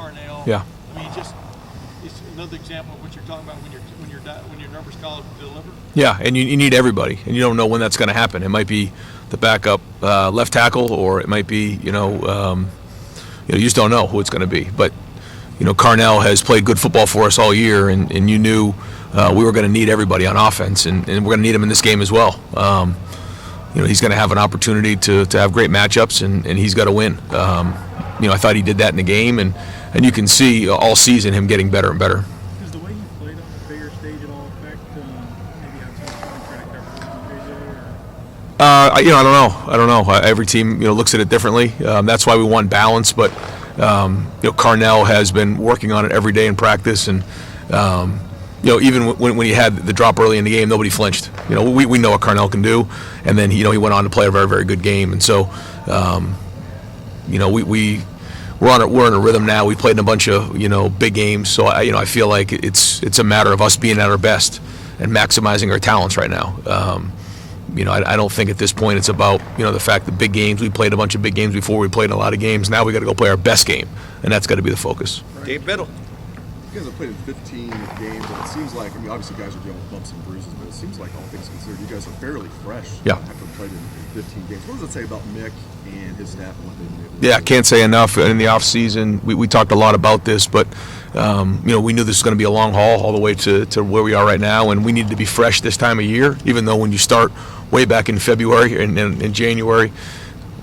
Carnell. Yeah. I mean, it's another example of what you're talking about when your numbers call to deliver. Yeah, and you need everybody, and you don't know when that's going to happen. It might be the backup left tackle, or it might be you just don't know who it's going to be. But Carnell has played good football for us all year, and you knew we were going to need everybody on offense, and we're going to need him in this game as well. He's going to have an opportunity to have great matchups, and he's got to win. I thought he did that in the game, and you can see all season him getting better and better. Does the way you played on the bigger stage at all affect maybe how teams contract I don't know. Every team looks at it differently. That's why we want balance, but Carnell has been working on it every day in practice, and even when he had the drop early in the game, nobody flinched. We know what Carnell can do, and then he went on to play a very, very good game, and so we're in a rhythm now. We played in a bunch of big games, so I feel like it's a matter of us being at our best and maximizing our talents right now. I don't think at this point it's about the fact that big games. We played a bunch of big games before. We played a lot of games. Now we got to go play our best game, and that's got to be the focus. Dave Biddle. You guys have played in 15 games, and it seems like, obviously guys are dealing with bumps and bruises, but it seems like all things considered, you guys are fairly fresh after playing in 15 games. What does it say about Mick and his staff and what they've been able to do? I can't say enough. In the off season, we talked a lot about this, but we knew this was going to be a long haul all the way to where we are right now, and we needed to be fresh this time of year, even though when you start way back in February and in January,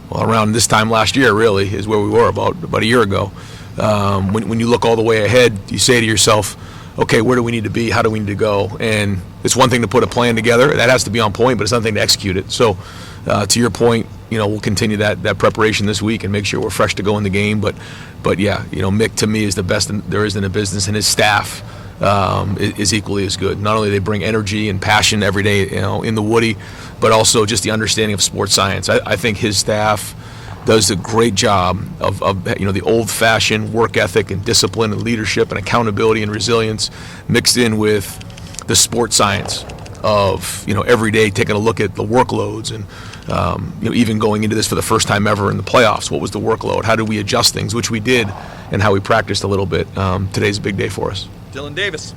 well, around this time last year really is where we were about a year ago. When you look all the way ahead, you say to yourself, okay, where do we need to be? How do we need to go? And it's one thing to put a plan together. That has to be on point, but it's another thing to execute it. So to your point, we'll continue that preparation this week and make sure we're fresh to go in the game. But yeah, Mick to me is the best there is in the business, and his staff is equally as good. Not only they bring energy and passion every day, in the Woody, but also just the understanding of sports science. I think his staff does a great job of the old-fashioned work ethic and discipline and leadership and accountability and resilience mixed in with the sports science of every day taking a look at the workloads and even going into this for the first time ever in the playoffs. What was the workload? How did we adjust things, which we did, and how we practiced a little bit. Today's a big day for us. Dylan Davis.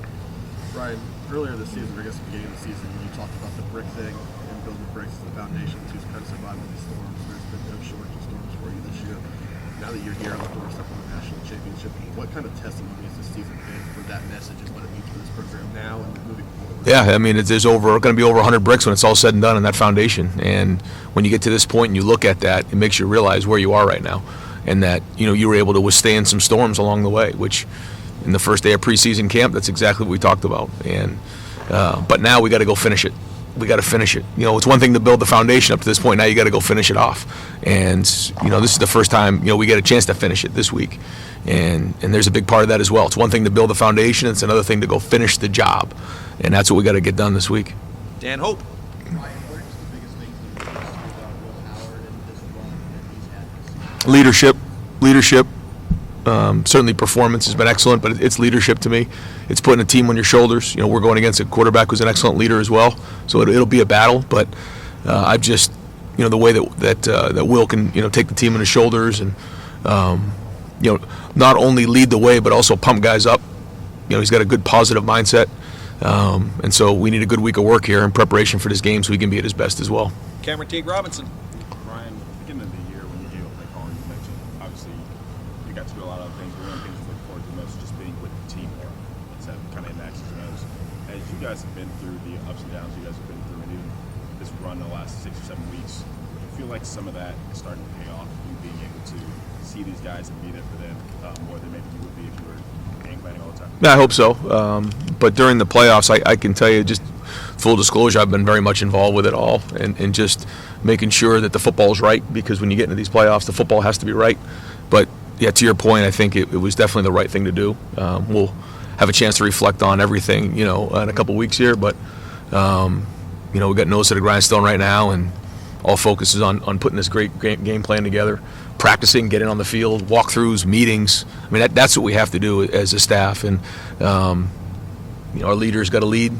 Ryan, earlier this season, or I guess the beginning of the season, you talked about the brick thing and building the bricks as the foundation to kind of survive these storms. There's been no shortage of storms for you this year. Now that you're here on the doorstep of the national championship, what kind of testimony has this season been for that message and what it means for this program now and moving forward? Yeah, there's going to be over 100 bricks when it's all said and done in that foundation. And when you get to this point and you look at that, it makes you realize where you are right now, and that you were able to withstand some storms along the way, which in the first day of preseason camp, that's exactly what we talked about. And but now we got to go finish it. We got to finish it. It's one thing to build the foundation up to this point. Now you got to go finish it off. And this is the first time we get a chance to finish it this week. And there's a big part of that as well. It's one thing to build the foundation. It's another thing to go finish the job. And that's what we got to get done this week. Dan Hope. Ryan, what are just the biggest things you've noticed about Will Howard and this run that he's had this season? Leadership. Certainly performance has been excellent, but it's leadership to me. It's putting a team on your shoulders. We're going against a quarterback who's an excellent leader as well, so it'll be a battle. But I've just, the way that Will can, take the team on his shoulders and, not only lead the way but also pump guys up. He's got a good positive mindset, and so we need a good week of work here in preparation for this game so he can be at his best as well. Cameron Teague Robinson. Ryan, at the beginning of the year when you gave up that call, you mentioned obviously you got to do a lot of things, but one of the things you look forward to most is just being with the team more. Instead of kind of in the X's and O's. As you guys have been through the ups and downs you guys have been through, and even this run the last 6 or 7 weeks, I feel like some of that is starting to pay off. You being able to see these guys and be there for them more than maybe you would be if you were game planning all the time. Yeah, I hope so. But during the playoffs, I can tell you, just full disclosure, I've been very much involved with it all, and just making sure that the football's right, because when you get into these playoffs, the football has to be right. But yeah, to your point, I think it was definitely the right thing to do. We'll have a chance to reflect on everything, in a couple weeks here. But we got nose to the grindstone right now, and all focus is on putting this great game plan together, practicing, getting on the field, walkthroughs, meetings. That's what we have to do as a staff, and our leaders got to lead,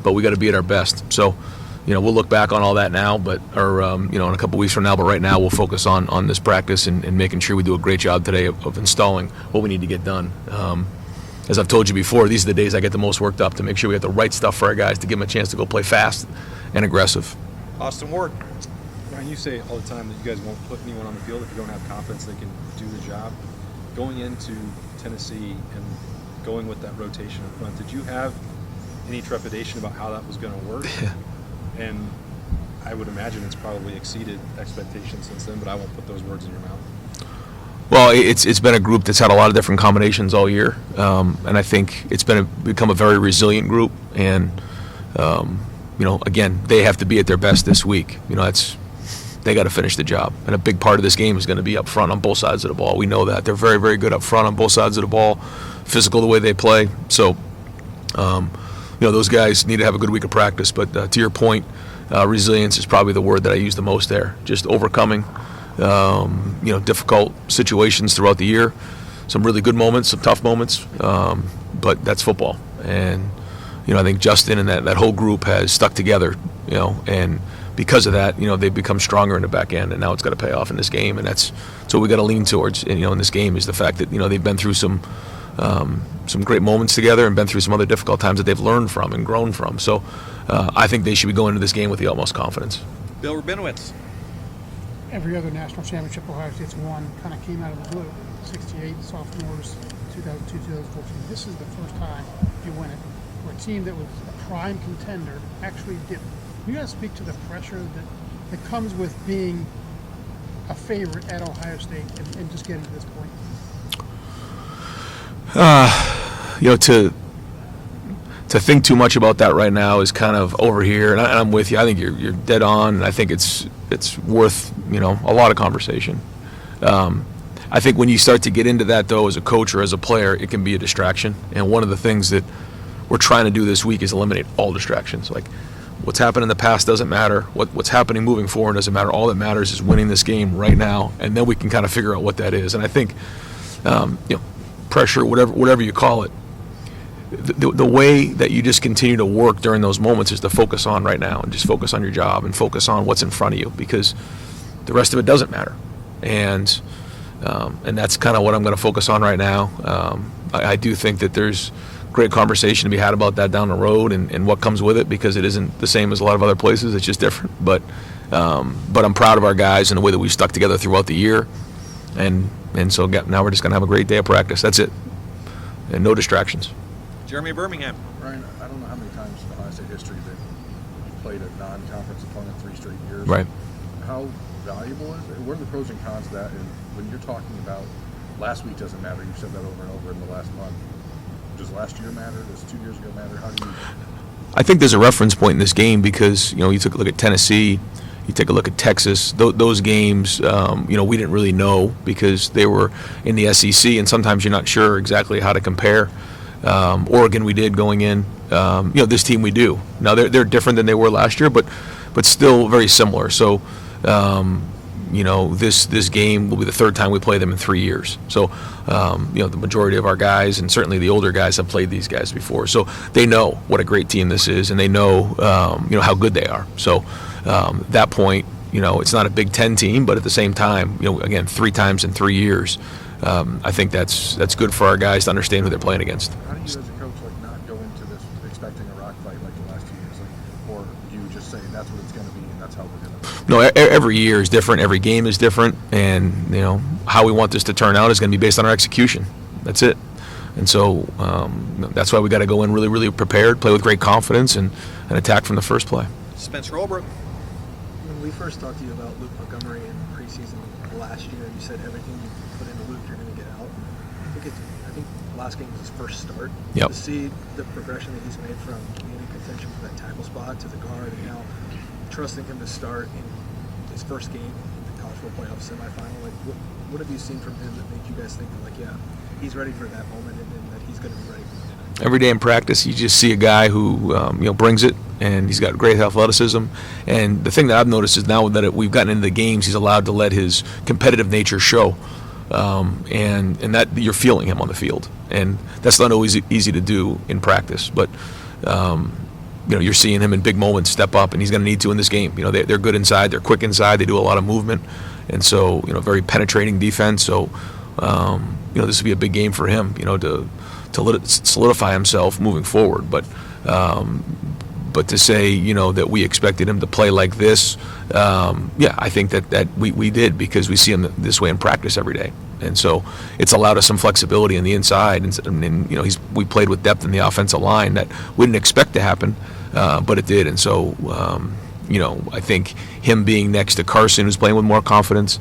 but we got to be at our best. So we'll look back on all that now, or in a couple weeks from now. But right now, we'll focus on this practice and making sure we do a great job today of installing what we need to get done. As I've told you before, these are the days I get the most worked up to make sure we have the right stuff for our guys to give them a chance to go play fast and aggressive. Austin Ward. Ryan, you say all the time that you guys won't put anyone on the field if you don't have confidence they can do the job. Going into Tennessee and going with that rotation up front, did you have any trepidation about how that was going to work? And I would imagine it's probably exceeded expectations since then, but I won't put those words in your mouth. Well, it's been a group that's had a lot of different combinations all year, and I think it's become a very resilient group. And again, they have to be at their best this week. They got to finish the job, and a big part of this game is going to be up front on both sides of the ball. We know that they're very, very good up front on both sides of the ball, physical the way they play. So, those guys need to have a good week of practice. But to your point, resilience is probably the word that I use the most there. Just overcoming. Difficult situations throughout the year, some really good moments, some tough moments, but that's football. And, I think Justin and that whole group has stuck together, and because of that, they've become stronger in the back end, and now it's got to pay off in this game, and that's what we got to lean towards, in this game is the fact that, they've been through some great moments together and been through some other difficult times that they've learned from and grown from. So I think they should be going into this game with the utmost confidence. Bill Rabinowitz. Every other national championship Ohio State's won kind of came out of the blue. 68 sophomores, 2002, 2014. This is the first time you win it where a team that was a prime contender actually did it. You guys speak to the pressure that comes with being a favorite at Ohio State and just getting to this point. To think too much about that right now is kind of over here, and I'm with you. I think you're dead on, and I think it's worth a lot of conversation. I think when you start to get into that though, as a coach or as a player, it can be a distraction. And one of the things that we're trying to do this week is eliminate all distractions. Like what's happened in the past doesn't matter. What's happening moving forward doesn't matter. All that matters is winning this game right now, and then we can kind of figure out what that is. And I think pressure, whatever you call it. The way that you just continue to work during those moments is to focus on right now and just focus on your job and focus on what's in front of you, because the rest of it doesn't matter. And that's kind of what I'm going to focus on right now. I do think that there's great conversation to be had about that down the road and what comes with it, because it isn't the same as a lot of other places. It's just different. But I'm proud of our guys and the way that we've stuck together throughout the year. And so now we're just going to have a great day of practice. That's it. And no distractions. Jeremy Birmingham. Ryan, I don't know how many times in Ohio State history that you've played a non-conference opponent 3 straight years. Right. How valuable is it? What are the pros and cons of that? And when you're talking about last week doesn't matter, you've said that over and over in the last month. Does last year matter? Does 2 years ago matter? How do you? I think there's a reference point in this game because, you took a look at Tennessee, you take a look at Texas, those games, we didn't really know because they were in the SEC, and sometimes you're not sure exactly how to compare. Oregon we did going in. This team we do. Now they're different than they were last year, but still very similar. So, this game will be the 3rd time we play them in 3 years. So, the majority of our guys and certainly the older guys have played these guys before. So they know what a great team this is, and they know, how good they are. So, that point, it's not a Big Ten team, but at the same time, again, 3 times in 3 years. I think that's good for our guys to understand who they're playing against. How do you, as a coach, not go into this expecting a rock fight like the last 2 years, or do you just say that's what it's going to be and that's how we're going to? No, every year is different. Every game is different, and how we want this to turn out is going to be based on our execution. That's it. And so that's why we got to go in really, really prepared, play with great confidence, and attack from the first play. Spencer Holbrook. When we first talked to you about Luke Montgomery in preseason last year, you said everything you put into Luke, you're going to get out. I think last game was his first start. Yep. To see the progression that he's made from being in contention for that tackle spot to the guard, and now trusting him to start in his first game in the college football playoff semifinal. What have you seen from him that made you guys think that, he's ready for that moment and that he's going to be ready for it? Every day in practice, you just see a guy who brings it, and he's got great athleticism. And the thing that I've noticed is now that we've gotten into the games, he's allowed to let his competitive nature show, and that you're feeling him on the field, and that's not always easy to do in practice. But you're seeing him in big moments step up, and he's going to need to in this game. They're good inside, they're quick inside, they do a lot of movement, and so very penetrating defense. So this will be a big game for him, to solidify himself moving forward. But to say, that we expected him to play like this, I think that we did, because we see him this way in practice every day. And so it's allowed us some flexibility on the inside. And we played with depth in the offensive line that we didn't expect to happen, but it did. And so, I think him being next to Carson, who's playing with more confidence,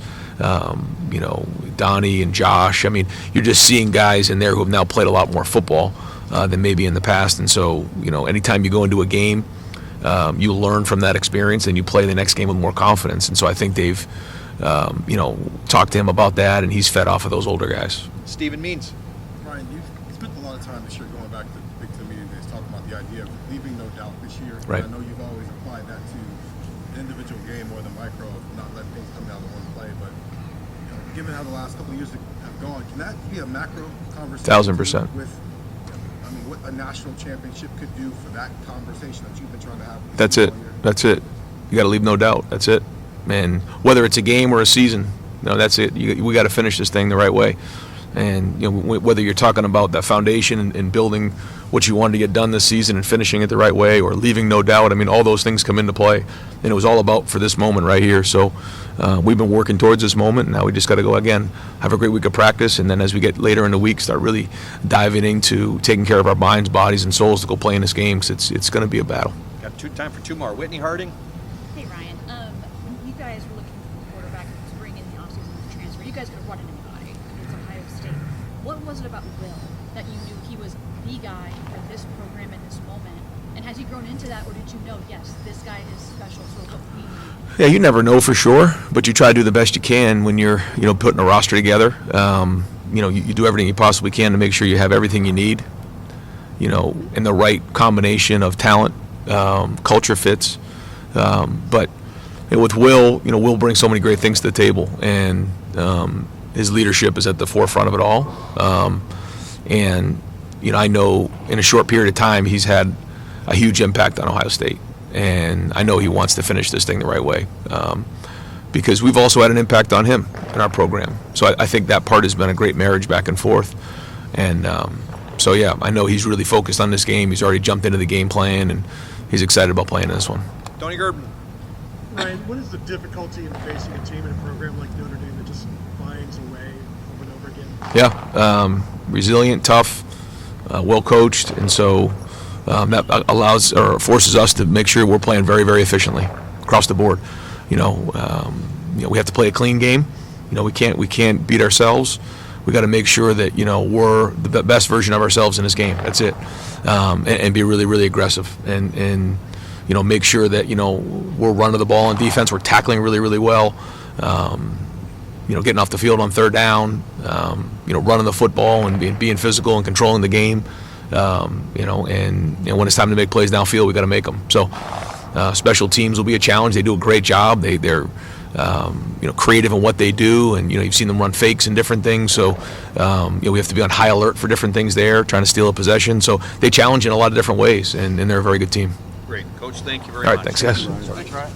Donnie and Josh, you're just seeing guys in there who have now played a lot more football than maybe in the past. And so, anytime you go into a game, you learn from that experience and you play the next game with more confidence. And so I think they've, talked to him about that, and he's fed off of those older guys. Stephen Means. Ryan, you've spent a lot of time this year going back to Big Ten Media Days talking about the idea of leaving no doubt this year. Right. I know you've always applied that to the individual game more than micro, not letting things come down to one play. But given how the last couple of years have gone, can that be a macro conversation? 1,000%. With, what a national championship could do for that conversation that you've been trying to have? That's it. That's it. You got to leave no doubt. That's it. And whether it's a game or a season, that's it. We got to finish this thing the right way. And whether you're talking about that foundation and building what you wanted to get done this season and finishing it the right way, or leaving no doubt, all those things come into play. And it was all about for this moment right here. So we've been working towards this moment, and now we just got to go again, have a great week of practice, and then as we get later in the week, start really diving into taking care of our minds, bodies, and souls to go play in this game, because it's going to be a battle. Got time for two more. Whitney Harding. Hey Ryan, you guys were looking for a quarterback to bring in the offseason to transfer. You guys could have brought in anybody. It's Ohio State. What was it about Will that you knew he was the guy for this program in this moment? And has he grown into that, or did you know, yes, this guy is special, so what we need? Yeah, you never know for sure, but you try to do the best you can when you're, putting a roster together. You do everything you possibly can to make sure you have everything you need, in the right combination of talent, culture fits. But with Will, Will brings so many great things to the table, and his leadership is at the forefront of it all. And I know in a short period of time he's had a huge impact on Ohio State. And I know he wants to finish this thing the right way, because we've also had an impact on him in our program. So I think that part has been a great marriage back and forth. And I know he's really focused on this game. He's already jumped into the game plan, and he's excited about playing this one. Tony Gerben. Ryan, what is the difficulty in facing a team in a program like Notre Dame that just finds a way over and over again? Yeah, resilient, tough, well coached, and so that allows or forces us to make sure we're playing very, very efficiently across the board. We have to play a clean game. We can't beat ourselves. We got to make sure that we're the best version of ourselves in this game. That's it, and be really, really aggressive and make sure that we're running the ball on defense. We're tackling really, really well. Getting off the field on third down. Running the football and being physical and controlling the game. And when it's time to make plays downfield, we got to make them. So special teams will be a challenge. They do a great job. They're creative in what they do, and you've seen them run fakes and different things. So we have to be on high alert for different things there, trying to steal a possession. So they challenge in a lot of different ways, and they're a very good team. Great, Coach. Thank you very much. much. All right, thanks, guys. Thanks, Ryan.